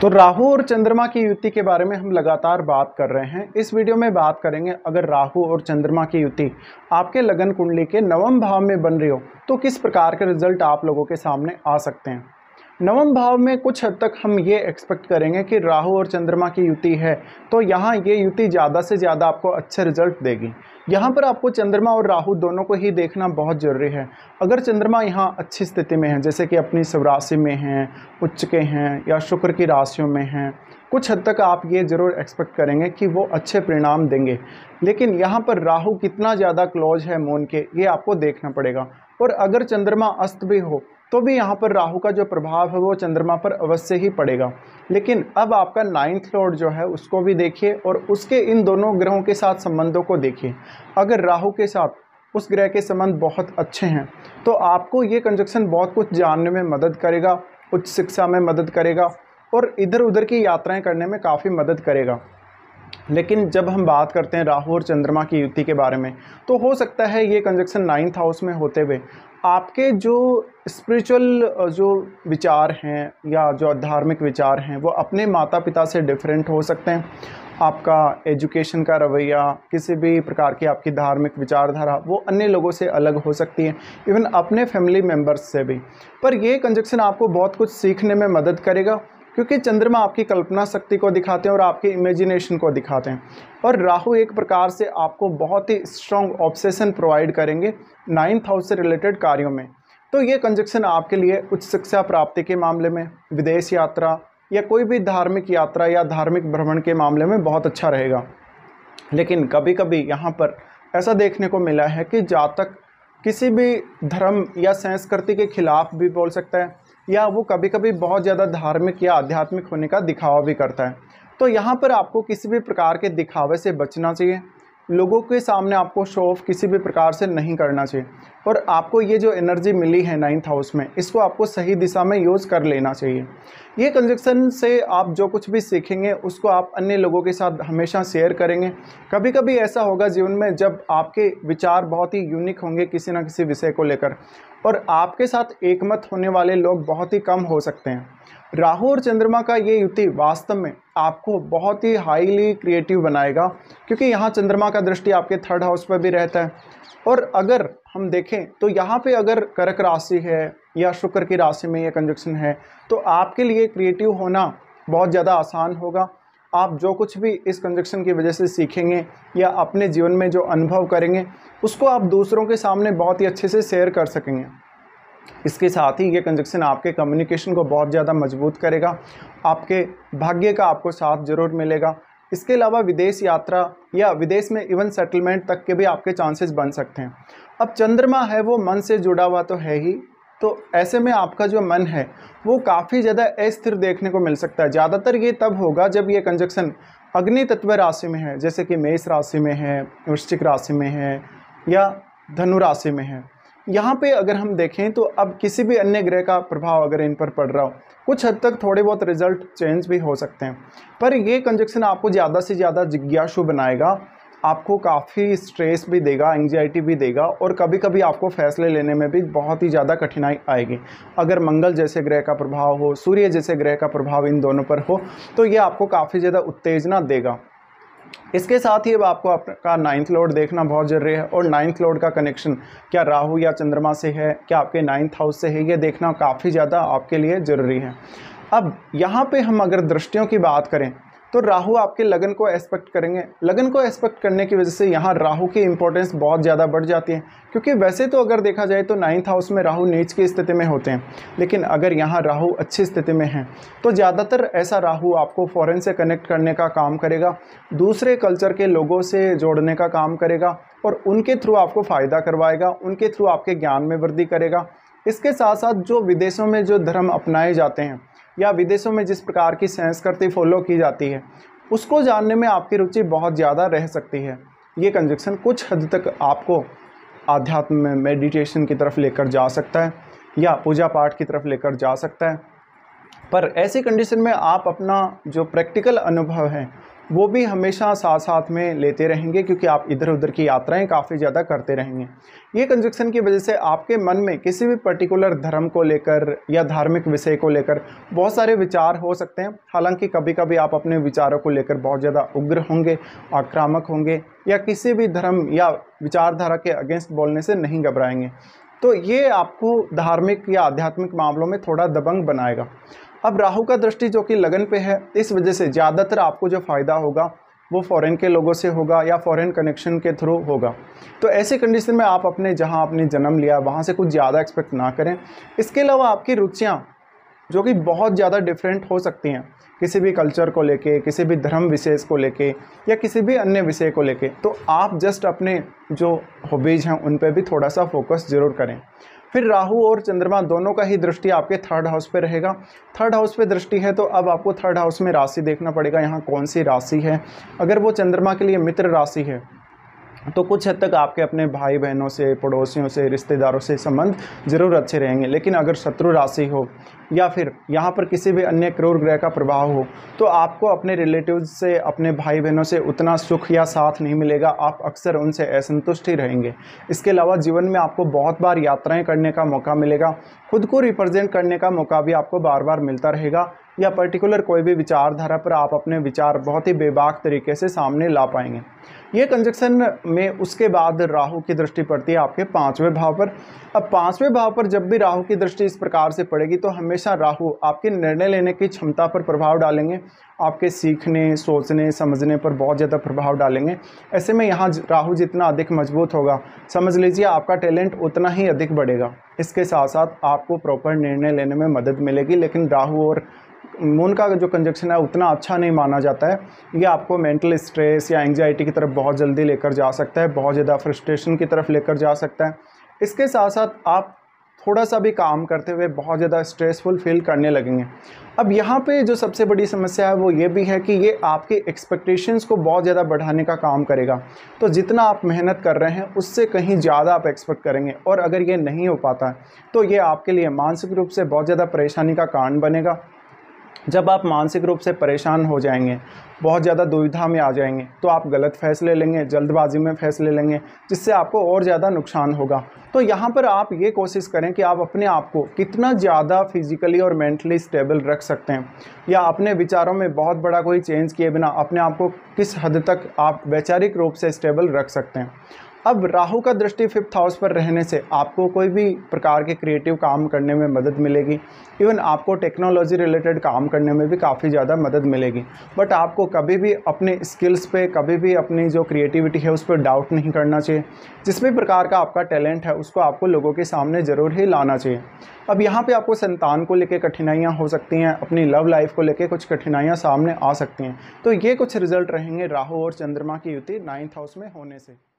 तो राहु और चंद्रमा की युति के बारे में हम लगातार बात कर रहे हैं। इस वीडियो में बात करेंगे अगर राहु और चंद्रमा की युति आपके लगन कुंडली के नवम भाव में बन रही हो तो किस प्रकार के रिजल्ट आप लोगों के सामने आ सकते हैं। नवम भाव में कुछ हद तक हम ये एक्सपेक्ट करेंगे कि राहु और चंद्रमा की युति है तो यहाँ ये युति ज़्यादा से ज़्यादा आपको अच्छे रिजल्ट देगी। यहाँ पर आपको चंद्रमा और राहु दोनों को ही देखना बहुत ज़रूरी है। अगर चंद्रमा यहाँ अच्छी स्थिति में है, जैसे कि अपनी स्वराशि में हैं, उच्च के हैं या शुक्र की राशियों में हैं, कुछ हद तक आप ये ज़रूर एक्सपेक्ट करेंगे कि वो अच्छे परिणाम देंगे। लेकिन यहाँ पर राहु कितना ज़्यादा क्लोज है मून के, ये आपको देखना पड़ेगा। और अगर चंद्रमा अस्त भी हो तो भी यहाँ पर राहु का जो प्रभाव है वो चंद्रमा पर अवश्य ही पड़ेगा। लेकिन अब आपका 9th लॉर्ड जो है उसको भी देखिए और उसके इन दोनों ग्रहों के साथ संबंधों को देखिए। अगर राहु के साथ उस ग्रह के संबंध बहुत अच्छे हैं तो आपको ये कंजक्शन बहुत कुछ जानने में मदद करेगा, उच्च शिक्षा में मदद करेगा और इधर उधर की यात्राएं करने में काफ़ी मदद करेगा। लेकिन जब हम बात करते हैं राहु और चंद्रमा की युति के बारे में तो हो सकता है ये कंजक्शन 9th हाउस में होते हुए आपके जो स्पिरिचुअल जो विचार हैं या जो धार्मिक विचार हैं वो अपने माता पिता से डिफरेंट हो सकते हैं। आपका एजुकेशन का रवैया, किसी भी प्रकार की आपकी धार्मिक विचारधारा वो अन्य लोगों से अलग हो सकती है, इवन अपने फैमिली मेम्बर्स से भी। पर ये कंजक्शन आपको बहुत कुछ सीखने में मदद करेगा क्योंकि चंद्रमा आपकी कल्पना शक्ति को दिखाते हैं और आपकी इमेजिनेशन को दिखाते हैं। और राहु एक प्रकार से आपको बहुत ही स्ट्रॉन्ग ऑब्सेशन प्रोवाइड करेंगे 9th हाउस से रिलेटेड कार्यों में। तो ये कंजक्शन आपके लिए उच्च शिक्षा प्राप्ति के मामले में, विदेश यात्रा या कोई भी धार्मिक यात्रा या धार्मिक भ्रमण के मामले में बहुत अच्छा रहेगा। लेकिन कभी कभी यहाँ पर ऐसा देखने को मिला है कि जातक किसी भी धर्म या संस्कृति के खिलाफ भी बोल सकता है या वो कभी कभी बहुत ज़्यादा धार्मिक या आध्यात्मिक होने का दिखावा भी करता है। तो यहाँ पर आपको किसी भी प्रकार के दिखावे से बचना चाहिए। लोगों के सामने आपको शो ऑफ किसी भी प्रकार से नहीं करना चाहिए और आपको ये जो एनर्जी मिली है 9th हाउस में इसको आपको सही दिशा में यूज़ कर लेना चाहिए। ये कंजक्शन से आप जो कुछ भी सीखेंगे उसको आप अन्य लोगों के साथ हमेशा शेयर करेंगे। कभी कभी ऐसा होगा जीवन में जब आपके विचार बहुत ही यूनिक होंगे किसी न किसी विषय को लेकर और आपके साथ एकमत होने वाले लोग बहुत ही कम हो सकते हैं। राहु और चंद्रमा का ये युति वास्तव में आपको बहुत ही हाईली क्रिएटिव बनाएगा क्योंकि यहाँ चंद्रमा का दृष्टि आपके 3rd हाउस पर भी रहता है। और अगर हम देखें तो यहाँ पे अगर कर्क राशि है या शुक्र की राशि में ये कंजक्शन है तो आपके लिए क्रिएटिव होना बहुत ज़्यादा आसान होगा। आप जो कुछ भी इस कंजक्शन की वजह से सीखेंगे या अपने जीवन में जो अनुभव करेंगे उसको आप दूसरों के सामने बहुत ही अच्छे से शेयर कर सकेंगे। इसके साथ ही ये कंजक्शन आपके कम्युनिकेशन को बहुत ज़्यादा मजबूत करेगा, आपके भाग्य का आपको साथ जरूर मिलेगा। इसके अलावा विदेश यात्रा या विदेश में इवन सेटलमेंट तक के भी आपके चांसेस बन सकते हैं। अब चंद्रमा है वो मन से जुड़ा हुआ तो है ही, तो ऐसे में आपका जो मन है वो काफ़ी ज़्यादा अस्थिर देखने को मिल सकता है। ज़्यादातर ये तब होगा जब ये कंजक्शन अग्नि तत्व राशि में है, जैसे कि मेष राशि में है, वृश्चिक राशि में है या धनु राशि में है। यहाँ पे अगर हम देखें तो अब किसी भी अन्य ग्रह का प्रभाव अगर इन पर पड़ रहा हो कुछ हद तक थोड़े बहुत रिजल्ट चेंज भी हो सकते हैं। पर ये कंजक्शन आपको ज़्यादा से ज़्यादा जिज्ञासु बनाएगा, आपको काफ़ी स्ट्रेस भी देगा, एंग्जाइटी भी देगा और कभी कभी आपको फैसले लेने में भी बहुत ही ज़्यादा कठिनाई आएगी। अगर मंगल जैसे ग्रह का प्रभाव हो, सूर्य जैसे ग्रह का प्रभाव इन दोनों पर हो तो ये आपको काफ़ी ज़्यादा उत्तेजना देगा। इसके साथ ही अब आपको आपका 9th लॉर्ड देखना बहुत ज़रूरी है और 9th लॉर्ड का कनेक्शन क्या राहु या चंद्रमा से है, क्या आपके 9th हाउस से है, ये देखना काफ़ी ज़्यादा आपके लिए ज़रूरी है। अब यहाँ पे हम अगर दृष्टियों की बात करें तो राहु आपके लगन को एस्पेक्ट करेंगे। लगन को एस्पेक्ट करने की वजह से यहाँ राहु की इंपॉर्टेंस बहुत ज़्यादा बढ़ जाती है क्योंकि वैसे तो अगर देखा जाए तो 9th हाउस में राहु नीच की स्थिति में होते हैं, लेकिन अगर यहाँ राहु अच्छी स्थिति में है तो ज़्यादातर ऐसा राहु आपको फॉरेन से कनेक्ट करने का काम करेगा, दूसरे कल्चर के लोगों से जोड़ने का काम करेगा और उनके थ्रू आपको फ़ायदा करवाएगा, उनके थ्रू आपके ज्ञान में वृद्धि करेगा। इसके साथ साथ जो विदेशों में जो धर्म अपनाए जाते हैं या विदेशों में जिस प्रकार की संस्कृति फॉलो की जाती है उसको जानने में आपकी रुचि बहुत ज़्यादा रह सकती है। ये कंजक्शन कुछ हद तक आपको आध्यात्म में मेडिटेशन की तरफ लेकर जा सकता है या पूजा पाठ की तरफ लेकर जा सकता है। पर ऐसी कंडीशन में आप अपना जो प्रैक्टिकल अनुभव है वो भी हमेशा साथ साथ में लेते रहेंगे, क्योंकि आप इधर उधर की यात्राएं काफ़ी ज़्यादा करते रहेंगे। ये कंजक्शन की वजह से आपके मन में किसी भी पर्टिकुलर धर्म को लेकर या धार्मिक विषय को लेकर बहुत सारे विचार हो सकते हैं। हालांकि कभी कभी आप अपने विचारों को लेकर बहुत ज़्यादा उग्र होंगे, आक्रामक होंगे, या किसी भी धर्म या विचारधारा के अगेंस्ट बोलने से नहीं घबराएंगे। तो ये आपको धार्मिक या आध्यात्मिक मामलों में थोड़ा दबंग बनाएगा। अब राहु का दृष्टि जो कि लगन पे है, इस वजह से ज़्यादातर आपको जो फ़ायदा होगा वो फॉरेन के लोगों से होगा या फॉरेन कनेक्शन के थ्रू होगा। तो ऐसी कंडीशन में आप अपने जहां आपने जन्म लिया वहां से कुछ ज़्यादा एक्सपेक्ट ना करें। इसके अलावा आपकी रुचियां जो कि बहुत ज़्यादा डिफरेंट हो सकती हैं, किसी भी कल्चर को लेके, किसी भी धर्म विशेष को लेके या किसी भी अन्य विषय को लेके, तो आप जस्ट अपने जो हॉबीज़ हैं उन पे भी थोड़ा सा फोकस ज़रूर करें। फिर राहु और चंद्रमा दोनों का ही दृष्टि आपके थर्ड हाउस पे रहेगा। थर्ड हाउस पे दृष्टि है तो अब आपको थर्ड हाउस में राशि देखना पड़ेगा, यहाँ कौन सी राशि है। अगर वो चंद्रमा के लिए मित्र राशि है तो कुछ हद तक आपके अपने भाई बहनों से, पड़ोसियों से, रिश्तेदारों से संबंध जरूर अच्छे रहेंगे। लेकिन अगर शत्रु राशि हो या फिर यहाँ पर किसी भी अन्य क्रूर ग्रह का प्रभाव हो तो आपको अपने रिलेटिव्स से, अपने भाई बहनों से उतना सुख या साथ नहीं मिलेगा। आप अक्सर उनसे असंतुष्ट ही रहेंगे। इसके अलावा जीवन में आपको बहुत बार यात्राएं करने का मौका मिलेगा, खुद को रिप्रेजेंट करने का मौका भी आपको बार बार मिलता रहेगा, या पर्टिकुलर कोई भी विचारधारा पर आप अपने विचार बहुत ही बेबाक तरीके से सामने ला पाएंगे। ये कंजक्शन में उसके बाद राहु की दृष्टि पड़ती है आपके 5वें भाव पर। अब 5वें भाव पर जब भी राहु की दृष्टि इस प्रकार से पड़ेगी तो हमेशा राहु आपके निर्णय लेने की क्षमता पर प्रभाव डालेंगे, आपके सीखने, सोचने, समझने पर बहुत ज़्यादा प्रभाव डालेंगे। ऐसे में यहाँ राहु जितना अधिक मजबूत होगा, समझ लीजिए आपका टैलेंट उतना ही अधिक बढ़ेगा। इसके साथ साथ आपको प्रॉपर निर्णय लेने में मदद मिलेगी। लेकिन राहु और मून का जो कंजक्शन है उतना अच्छा नहीं माना जाता है। ये आपको मेंटल स्ट्रेस या एंग्जाइटी की तरफ बहुत जल्दी लेकर जा सकता है, बहुत ज़्यादा फ्रस्ट्रेशन की तरफ लेकर जा सकता है। इसके साथ साथ आप थोड़ा सा भी काम करते हुए बहुत ज़्यादा स्ट्रेसफुल फील करने लगेंगे। अब यहाँ पे जो सबसे बड़ी समस्या है वो ये भी है कि ये आपके एक्सपेक्टेशंस को बहुत ज़्यादा बढ़ाने का काम करेगा। तो जितना आप मेहनत कर रहे हैं उससे कहीं ज़्यादा आप एक्सपेक्ट करेंगे, और अगर ये नहीं हो पाता है तो ये आपके लिए मानसिक रूप से बहुत ज़्यादा परेशानी का कारण बनेगा। जब आप मानसिक रूप से परेशान हो जाएंगे, बहुत ज़्यादा दुविधा में आ जाएंगे, तो आप गलत फैसले लेंगे, जल्दबाजी में फैसले लेंगे, जिससे आपको और ज़्यादा नुकसान होगा। तो यहाँ पर आप ये कोशिश करें कि आप अपने आप को कितना ज़्यादा फिजिकली और मेंटली स्टेबल रख सकते हैं, या अपने विचारों में बहुत बड़ा कोई चेंज किए बिना अपने आप को किस हद तक आप वैचारिक रूप से स्टेबल रख सकते हैं। अब राहु का दृष्टि 5th हाउस पर रहने से आपको कोई भी प्रकार के क्रिएटिव काम करने में मदद मिलेगी। इवन आपको टेक्नोलॉजी रिलेटेड काम करने में भी काफ़ी ज़्यादा मदद मिलेगी। बट आपको कभी भी अपने स्किल्स पे, कभी भी अपनी जो क्रिएटिविटी है उस पर डाउट नहीं करना चाहिए। जिस भी प्रकार का आपका टैलेंट है उसको आपको लोगों के सामने ज़रूर ही लाना चाहिए। अब यहाँ पे आपको संतान को लेकर कठिनाइयाँ हो सकती हैं, अपनी लव लाइफ को लेकर कुछ कठिनाइयाँ सामने आ सकती हैं। तो ये कुछ रिजल्ट रहेंगे राहु और चंद्रमा की युति 9th हाउस में होने से।